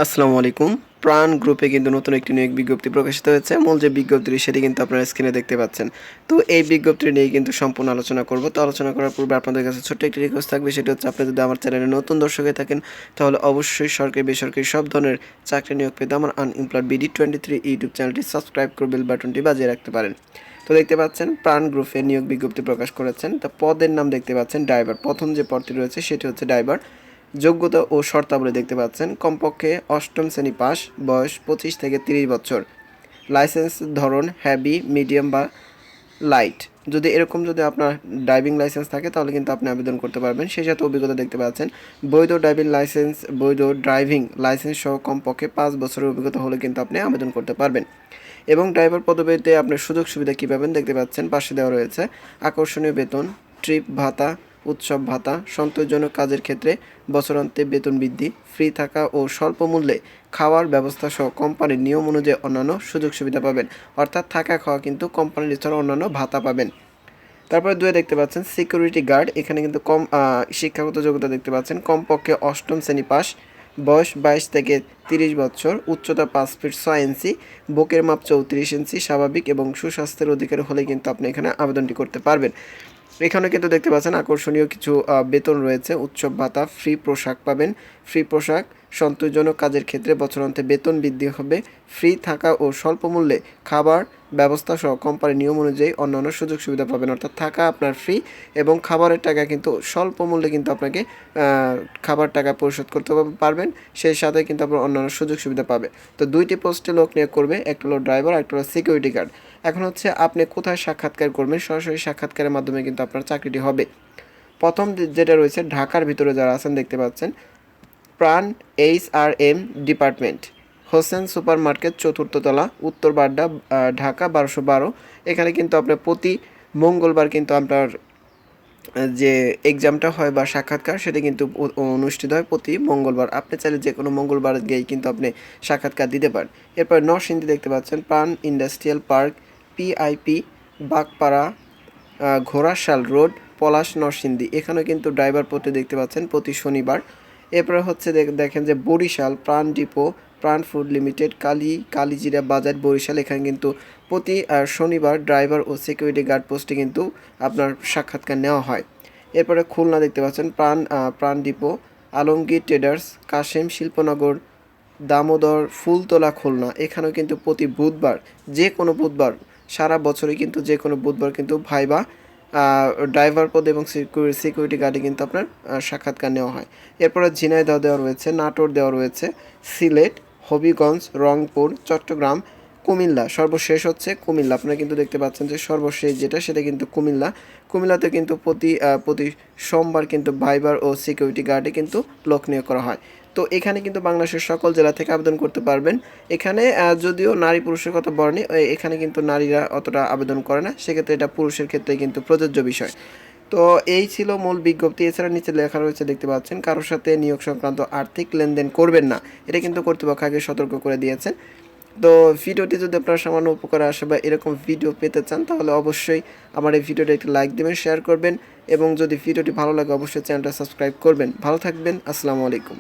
আসসালামু আলাইকুম। প্রাণ গ্রুপে কিন্তু নতুন একটি নিয়োগ বিজ্ঞপ্তি প্রকাশিত হয়েছে। মূল যে বিজ্ঞপ্তিটি সেটি কিন্তু আপনারা স্ক্রিনে দেখতে পাচ্ছেন। তো এই বিজ্ঞপ্তিটি নিয়ে কিন্তু সম্পূর্ণ আলোচনা করব। তো আলোচনা করার পূর্বে আপনাদের কাছে ছোট্ট একটি রিকোয়েস্ট থাকবে, সেটি হচ্ছে আপনি যদি আমার চ্যানেলে নতুন দর্শক হয়ে থাকেন তাহলে অবশ্যই সরকারি বেসরকারি সব ধরনের চাকরি নিয়োগ পেতে আমার আনএমপ্লয়েড BD23 ইউটিউব চ্যানেলটি সাবস্ক্রাইব করে বেল বাটনটি বাজিয়ে রাখতে পারেন। তো দেখতে পাচ্ছেন প্রাণ গ্রুপে নিয়োগ বিজ্ঞপ্তি প্রকাশ করেছেন। তা পদের নাম দেখতে পাচ্ছেন ড্রাইভার। প্রথম যে পদটি রয়েছে সেটি হচ্ছে ড্রাইভার। যোগ্যতা ও শর্তাবলী দেখতে পাচ্ছেন কমপক্ষে অষ্টম শ্রেণী পাস, বয়স 25 থেকে 30 বছর, লাইসেন্স ধরন হ্যাভি, মিডিয়াম বা লাইট। যদি আপনার ড্রাইভিং লাইসেন্স থাকে তাহলে কিন্তু আপনি আবেদন করতে পারবেন। সেই সাথে অভিজ্ঞতা দেখতে পাচ্ছেন বৈধ ড্রাইভিং লাইসেন্স সহ কমপক্ষে 5 বছরের অভিজ্ঞতা হলে কিন্তু আপনি আবেদন করতে পারবেন। এবং ড্রাইভার পদবিতে আপনার সুযোগ সুবিধা কী পাবেন দেখতে পাচ্ছেন, পাশে দেওয়া রয়েছে আকর্ষণীয় বেতন, ট্রিপ ভাতা, উৎসব ভাতা, সন্তোষজনক কাজের ক্ষেত্রে বছরান্তে বেতন বৃদ্ধি, ফ্রি থাকা ও স্বল্প মূল্যে খাওয়ার ব্যবস্থা সহ কোম্পানির নিয়ম অনুযায়ী অন্যান্য সুযোগ সুবিধা পাবেন। অর্থাৎ থাকা খাওয়া কিন্তু কোম্পানির এছাড়া অন্যান্য ভাতা পাবেন। তারপরে দুয়ে দেখতে পাচ্ছেন সিকিউরিটি গার্ড। এখানে কিন্তু শিক্ষাগত যোগ্যতা দেখতে পাচ্ছেন কমপক্ষে অষ্টম শ্রেণী পাস, বয়স 22 থেকে 30 বছর, উচ্চতা 5 ফিট 6 ইঞ্চি, বুকের মাপ 34 ইঞ্চি, স্বাভাবিক এবং সুস্বাস্থ্যের অধিকারী হলে কিন্তু আপনি এখানে আবেদনটি করতে পারবেন। এখানে কিন্তু দেখতে পাচ্ছেন আকর্ষণীয় কিছু বেতন রয়েছে, উৎসব ভাতা, ফ্রি পোশাক পাবেন, ফ্রি পোশাক, সন্তোষজনক কাজের ক্ষেত্রে বছরান্তে বেতন বৃদ্ধি হবে, ফ্রি থাকা ও স্বল্প মূল্যে খাবার ব্যবস্থা সহ কোম্পানির নিয়ম অনুযায়ী অন্যান্য সুযোগ সুবিধা পাবেন। অর্থাৎ থাকা আপনার ফ্রি এবং খাবারের টাকা কিন্তু স্বল্প মূল্যে কিন্তু আপনাকে খাবার টাকা পরিশোধ করতে পারবেন। সেই সাথে কিন্তু আপনার অন্যান্য সুযোগ সুবিধা পাবে। তো দুইটি পোস্টে লোক নিয়োগ করবে, একটা হলো ড্রাইভার, একটা হলো সিকিউরিটি গার্ড। এখন হচ্ছে আপনি কোথায় সাক্ষাৎকার করবেন, সরাসরি সাক্ষাৎকারের মাধ্যমে কিন্তু আপনার চাকরিটি হবে। প্রথম যেটা রয়েছে ঢাকার ভিতরে যারা আছেন দেখতে পাচ্ছেন, প্রাণ HRM department, Hossain super market, চতুর্থ তলা, উত্তর বাড্ডা, ঢাকা 1212। এখানে কিন্তু আপনার প্রতি মঙ্গলবার কিন্তু আপনার যে এক্সামটা হয় বা সাক্ষাৎকার সেটা কিন্তু অনুষ্ঠিত হয় প্রতি মঙ্গলবার। আপনি চাইলে যে কোনো মঙ্গলবার গিয়েই কিন্তু আপনি সাক্ষাৎকার দিতে পারেন। এরপর নরসিংদী দেখতে পাচ্ছেন Pran industrial park, PIP, Bagpara, Ghorashal road, Palash, Narsingdi. এখানেও কিন্তু ড্রাইভার পদটি দেখতে পাচ্ছেন প্রতি শনিবার। এরপরে হচ্ছে দেখেন যে বরিশাল প্রাণ ডিপো, প্রাণ ফুড লিমিটেড, কালিজিরা বাজার, বরিশাল। এখানে কিন্তু প্রতি শনিবার ড্রাইভার ও সিকিউরিটি গার্ড পোস্টে কিন্তু আপনার সাক্ষাৎকার নেওয়া হয়। এরপরে খুলনা দেখতে পাচ্ছেন প্রাণ ডিপো, আলমগীর ট্রেডার্স, কাশেম শিল্পনগর, দামোদর, ফুলতলা, খুলনা। এখানেও কিন্তু প্রতি বুধবার, যে কোনো বুধবার, সারা বছরই কিন্তু যে কোনো বুধবার কিন্তু ভাইবা ড্রাইভার পদ এবং সিকিউরিটি গার্ডে কিন্তু আপনার সাক্ষাৎকার নেওয়া হয়। এরপরে ঝিনাইদহ দেওয়া রয়েছে, নাটোর দেওয়া রয়েছে, সিলেট, হবিগঞ্জ, রংপুর, চট্টগ্রাম, কুমিল্লা। সর্বশেষ হচ্ছে কুমিল্লা। আপনারা কিন্তু দেখতে পাচ্ছেন যে সর্বশেষ সেটা কিন্তু কুমিল্লাতে কিন্তু প্রতি সোমবার কিন্তু ভাইবার ও সিকিউরিটি গার্ডে কিন্তু লোক নিয়োগ করা হয়। তো এখানে কিন্তু বাংলাদেশের সকল জেলা থেকে আবেদন করতে পারবেন। এখানে যদিও নারী পুরুষের কথা বলেনি, এখানে কিন্তু নারীরা অতটা আবেদন করে না, সেক্ষেত্রে এটা পুরুষের ক্ষেত্রে কিন্তু প্রযোজ্য বিষয়। তো এই ছিল মূল বিজ্ঞপ্তি। এছাড়া নিচে লেখা রয়েছে দেখতে পাচ্ছেন কারোর সাথে নিয়োগ সংক্রান্ত আর্থিক লেনদেন করবেন না, এটা কিন্তু কর্তৃপক্ষ আগে সতর্ক করে দিয়েছেন। তো ভিডিওটি যদি আপনার সামান্য উপকারে আসে বা এরকম ভিডিও পেতে চান তাহলে অবশ্যই আমার এই ভিডিওটা একটি লাইক দেবেন, শেয়ার করবেন এবং যদি ভিডিওটি ভালো লাগে অবশ্যই চ্যানেলটা সাবস্ক্রাইব করবেন। ভালো থাকবেন, আসসালামু আলাইকুম।